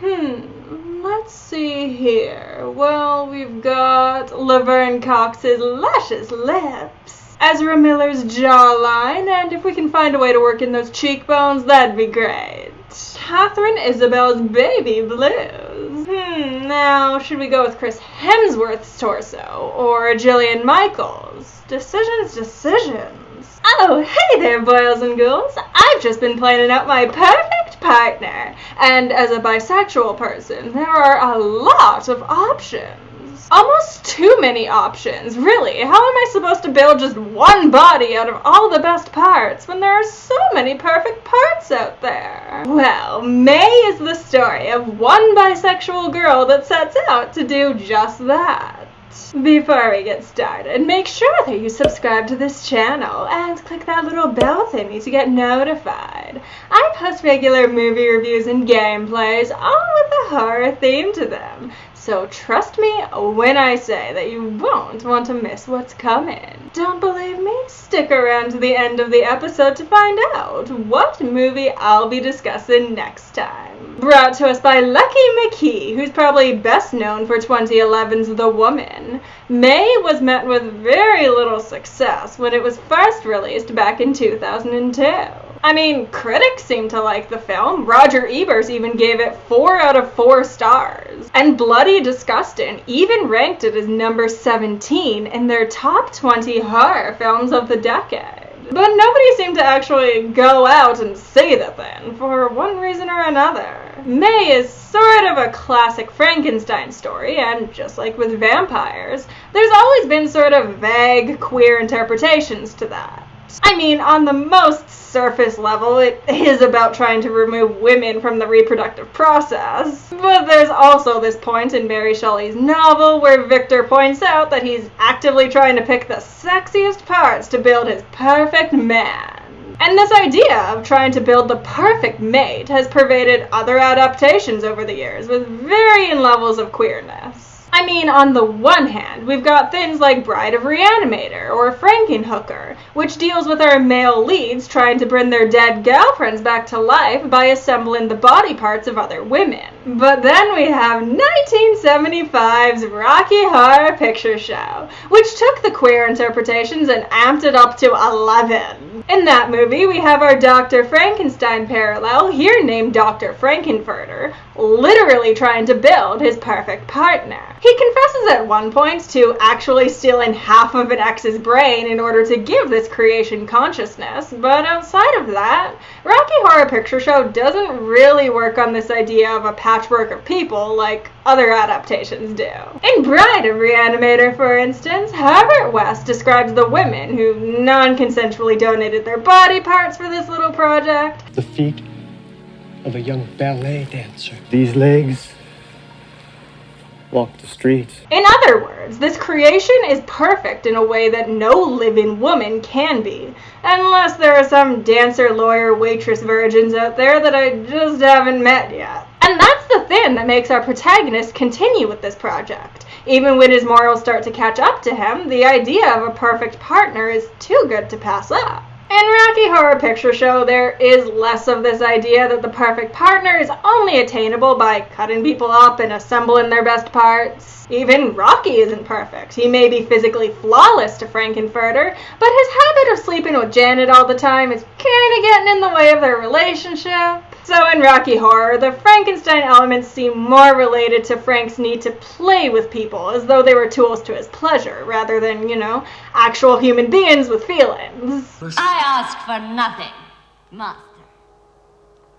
Let's see here. Well, we've got Laverne Cox's luscious lips, Ezra Miller's jawline, and if we can find a way to work in those cheekbones, that'd be great. Catherine Isabel's baby blues. Now, should we go with Chris Hemsworth's torso, or Jillian Michaels? Decisions. Oh, hey there, boils and ghouls. I've just been planning out my perfect partner, and as a bisexual person, there are a lot of options. Almost too many options, really. How am I supposed to build just one body out of all the best parts when there are so many perfect parts out there? Well, May is the story of one bisexual girl that sets out to do just that. Before we get started, make sure that you subscribe to this channel and click that little bell thingy to get notified. I post regular movie reviews and gameplays, all with a horror theme to them. So trust me when I say that you won't want to miss what's coming. Don't believe me? Stick around to the end of the episode to find out what movie I'll be discussing next time. Brought to us by Lucky McKee, who's probably best known for 2011's The Woman. May was met with very little success when it was first released back in 2002. I mean, critics seem to like the film. Roger Ebert even gave it 4 out of 4 stars. And Bloody Disgusting even ranked it as number 17 in their top 20 horror films of the decade. But nobody seemed to actually go out and see the thing, for one reason or another. May is sort of a classic Frankenstein story, and just like with vampires, there's always been sort of vague, queer interpretations to that. I mean, on the most surface level, it is about trying to remove women from the reproductive process. But there's also this point in Mary Shelley's novel where Victor points out that he's actively trying to pick the sexiest parts to build his perfect man. And this idea of trying to build the perfect mate has pervaded other adaptations over the years with varying levels of queerness. I mean, on the one hand, we've got things like Bride of Reanimator or Frankenhooker, which deals with our male leads trying to bring their dead girlfriends back to life by assembling the body parts of other women. But then we have 1975's Rocky Horror Picture Show, which took the queer interpretations and amped it up to 11. In that movie, we have our Dr. Frankenstein parallel, here named Dr. Frankenfurter, literally trying to build his perfect partner. He confesses at one point to actually stealing half of an ex's brain in order to give this creation consciousness, but outside of that, Rocky Horror Picture Show doesn't really work on this idea of a patchwork of people like other adaptations do. In Bride of Reanimator, for instance, Herbert West describes the women who non-consensually donated their body parts for this little project. The feet of a young ballet dancer. These legs walk the streets. In other words, this creation is perfect in a way that no living woman can be, unless there are some dancer, lawyer, waitress virgins out there that I just haven't met yet. And that's the thing that makes our protagonist continue with this project. Even when his morals start to catch up to him, the idea of a perfect partner is too good to pass up. In Rocky Horror Picture Show, there is less of this idea that the perfect partner is only attainable by cutting people up and assembling their best parts. Even Rocky isn't perfect. He may be physically flawless to Frankenfurter, but his habit of sleeping with Janet all the time is kinda getting in the way of their relationship. So in Rocky Horror, the Frankenstein elements seem more related to Frank's need to play with people as though they were tools to his pleasure, rather than, actual human beings with feelings. I ask for nothing, master.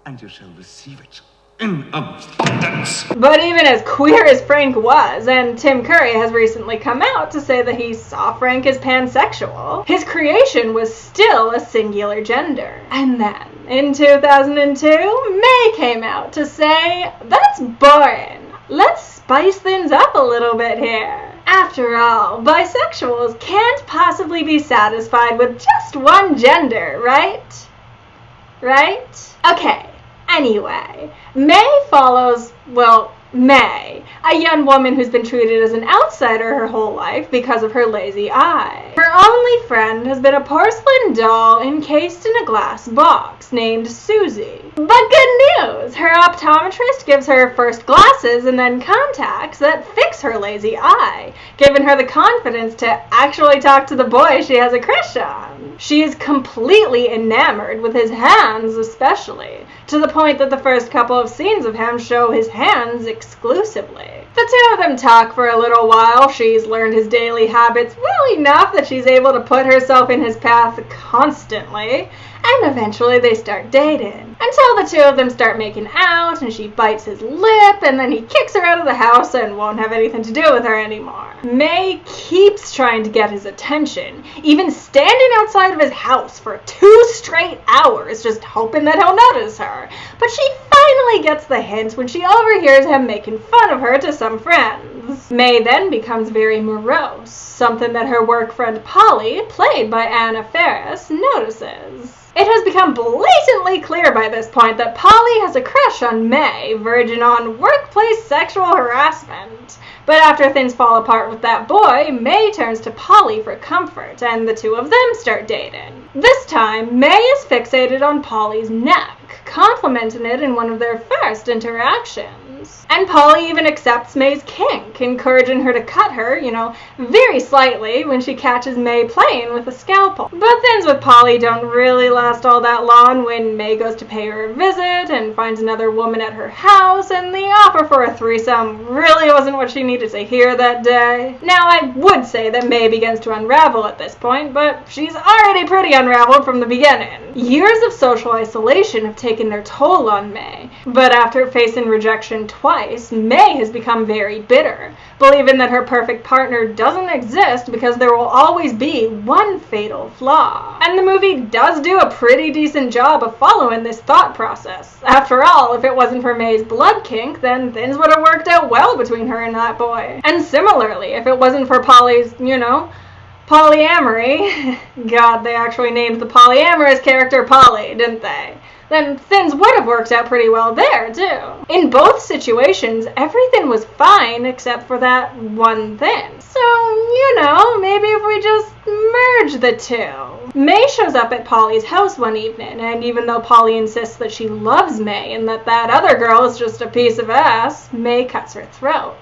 And you shall receive it in abundance. But even as queer as Frank was, and Tim Curry has recently come out to say that he saw Frank as pansexual, his creation was still a singular gender. And then, in 2002, May came out to say, that's boring. Let's spice things up a little bit here. After all, bisexuals can't possibly be satisfied with just one gender, right? Right? Okay. Anyway, May follows, May, a young woman who's been treated as an outsider her whole life because of her lazy eye. Her only friend has been a porcelain doll encased in a glass box named Susie. But good news! Her optometrist gives her first glasses and then contacts that fix her lazy eye, giving her the confidence to actually talk to the boy she has a crush on. She is completely enamored with his hands especially, to the point that the first couple of scenes of him show his hands exclusively. The two of them talk for a little while. She's learned his daily habits well enough that she's able to put herself in his path constantly, and eventually they start dating. Until the two of them start making out, and she bites his lip, and then he kicks her out of the house and won't have anything to do with her anymore. May keeps trying to get his attention, even standing outside of his house for 2 straight hours, just hoping that he'll notice her. But she finally gets the hint when she overhears him making fun of her to some friends. May then becomes very morose, something that her work friend Polly, played by Anna Faris, notices. It has become blatantly clear by this point that Polly has a crush on May, verging on workplace sexual harassment. But after things fall apart with that boy, May turns to Polly for comfort, and the two of them start dating. This time, May is fixated on Polly's neck, complimenting it in one of their first interactions. And Polly even accepts May's kink, encouraging her to cut her, very slightly when she catches May playing with a scalpel. But things with Polly don't really last all that long when May goes to pay her a visit and finds another woman at her house, and the offer for a threesome really wasn't what she needed to hear that day. Now, I would say that May begins to unravel at this point, but she's already pretty unraveled from the beginning. Years of social isolation have taken their toll on May, but after facing rejection twice, May has become very bitter, believing that her perfect partner doesn't exist because there will always be one fatal flaw. And the movie does do a pretty decent job of following this thought process. After all, if it wasn't for May's blood kink, then things would have worked out well between her and that boy. And similarly, if it wasn't for Polly's, polyamory, God, they actually named the polyamorous character Polly, didn't they? Then things would have worked out pretty well there, too. In both situations, everything was fine except for that one thing. So, maybe if we just merge the two. May shows up at Polly's house one evening, and even though Polly insists that she loves May and that other girl is just a piece of ass, May cuts her throat.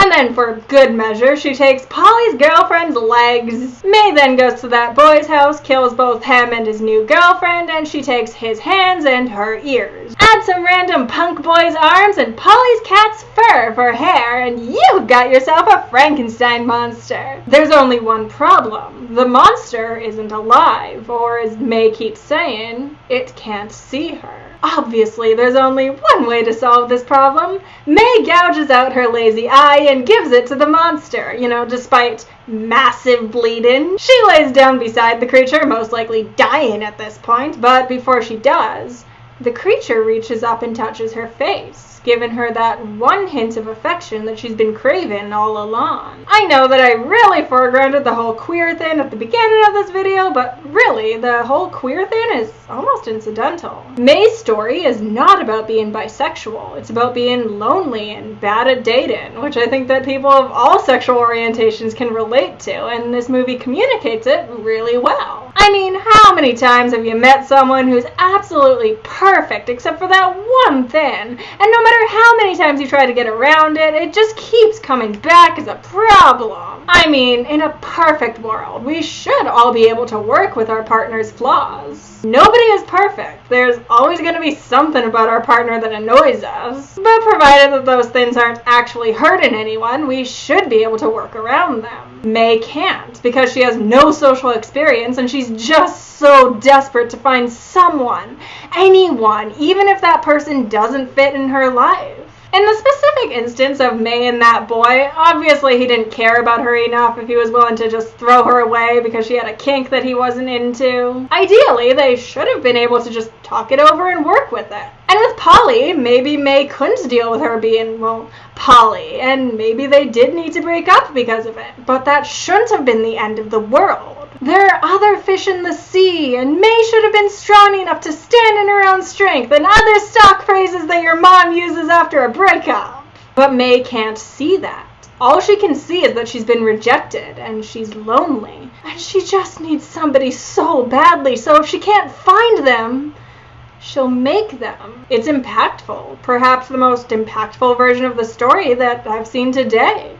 And then for good measure, she takes Polly's girlfriend's legs. May then goes to that boy's house, kills both him and his new girlfriend, and she takes his hands and her ears. Add some random punk boy's arms and Polly's cat's fur for hair, and you've got yourself a Frankenstein monster. There's only one problem. The monster isn't alive, or as May keeps saying, it can't see her. Obviously, there's only one way to solve this problem. May gouges out her lazy eye and gives it to the monster, despite massive bleeding. She lays down beside the creature, most likely dying at this point, but before she does, the creature reaches up and touches her face, giving her that one hint of affection that she's been craving all along. I know that I really foregrounded the whole queer thing at the beginning of this video, but really, the whole queer thing is almost incidental. May's story is not about being bisexual. It's about being lonely and bad at dating, which I think that people of all sexual orientations can relate to, and this movie communicates it really well. I mean, how many times have you met someone who's absolutely perfect except for that one thing, and no matter how many times you try to get around it, it just keeps coming back as a problem? I mean, in a perfect world, we should all be able to work with our partner's flaws. Nobody is perfect. There's always going to be something about our partner that annoys us. But provided that those things aren't actually hurting anyone, we should be able to work around them. May can't, because she has no social experience and she's just so desperate to find someone, anyone, even if that person doesn't fit in her life. In the specific instance of May and that boy, obviously he didn't care about her enough if he was willing to just throw her away because she had a kink that he wasn't into. Ideally, they should have been able to just talk it over and work with it. And with Polly, maybe May couldn't deal with her being, Polly, and maybe they did need to break up because of it. But that shouldn't have been the end of the world. There are other fish in the sea, and May should have been strong enough to stand in her own strength, and other stock phrases that your mom uses after a breakup. But May can't see that. All she can see is that she's been rejected, and she's lonely. And she just needs somebody so badly, so if she can't find them, she'll make them. It's impactful. Perhaps the most impactful version of the story that I've seen to date.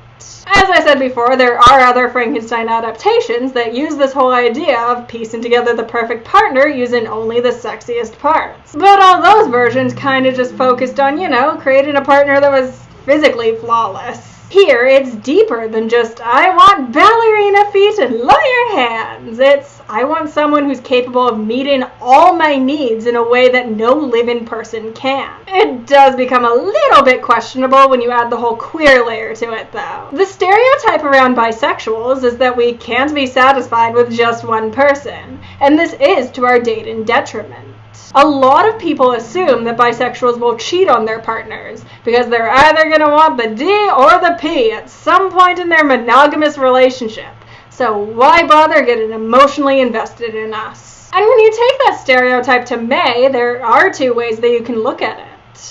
As I said before, there are other Frankenstein adaptations that use this whole idea of piecing together the perfect partner using only the sexiest parts. But all those versions kind of just focused on, creating a partner that was physically flawless. Here, it's deeper than just, I want ballerina feet and lawyer hands. It's, I want someone who's capable of meeting all my needs in a way that no living person can. It does become a little bit questionable when you add the whole queer layer to it, though. The stereotype around bisexuals is that we can't be satisfied with just one person, and this is to our dating detriment. A lot of people assume that bisexuals will cheat on their partners because they're either going to want the D or the P at some point in their monogamous relationship. So why bother getting emotionally invested in us? And when you take that stereotype to May, there are two ways that you can look at it.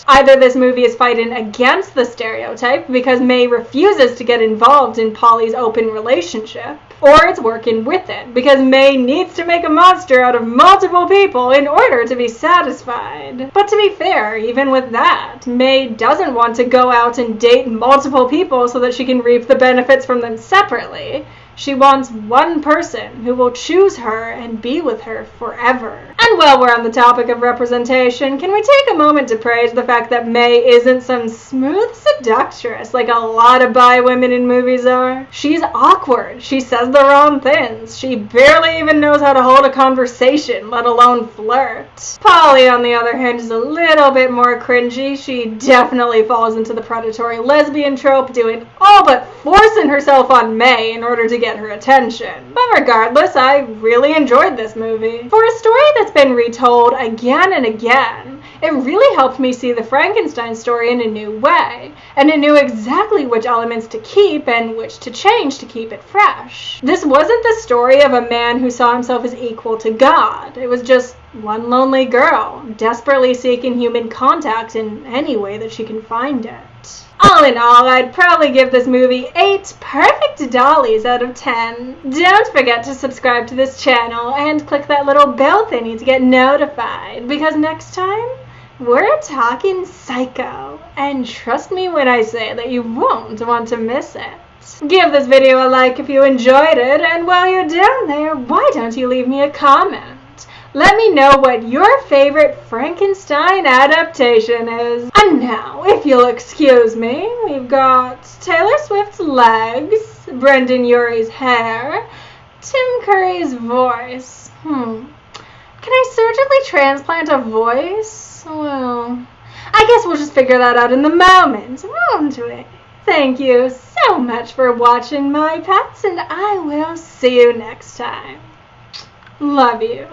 Either this movie is fighting against the stereotype because May refuses to get involved in Polly's open relationship, or it's working with it because May needs to make a monster out of multiple people in order to be satisfied. But to be fair, even with that, May doesn't want to go out and date multiple people so that she can reap the benefits from them separately. She wants one person who will choose her and be with her forever. And while we're on the topic of representation, can we take a moment to praise the fact that May isn't some smooth seductress like a lot of bi women in movies are? She's awkward. She says the wrong things. She barely even knows how to hold a conversation, let alone flirt. Polly, on the other hand, is a little bit more cringy. She definitely falls into the predatory lesbian trope, doing all but forcing herself on May in order to get her attention. But regardless, I really enjoyed this movie. For a story that's been retold again and again, it really helped me see the Frankenstein story in a new way, and it knew exactly which elements to keep and which to change to keep it fresh. This wasn't the story of a man who saw himself as equal to God. It was just one lonely girl, desperately seeking human contact in any way that she can find it. All in all, I'd probably give this movie 8 perfect dollies out of 10. Don't forget to subscribe to this channel and click that little bell thingy to get notified, because next time, we're talking Psycho. And trust me when I say that you won't want to miss it. Give this video a like if you enjoyed it, and while you're down there, why don't you leave me a comment? Let me know what your favorite Frankenstein adaptation is. And now, if you'll excuse me, we've got Taylor Swift's legs, Brendan Urie's hair, Tim Curry's voice. Can I surgically transplant a voice? Well, I guess we'll just figure that out in the moment, won't we? Thank you so much for watching, my pets, and I will see you next time. Love you.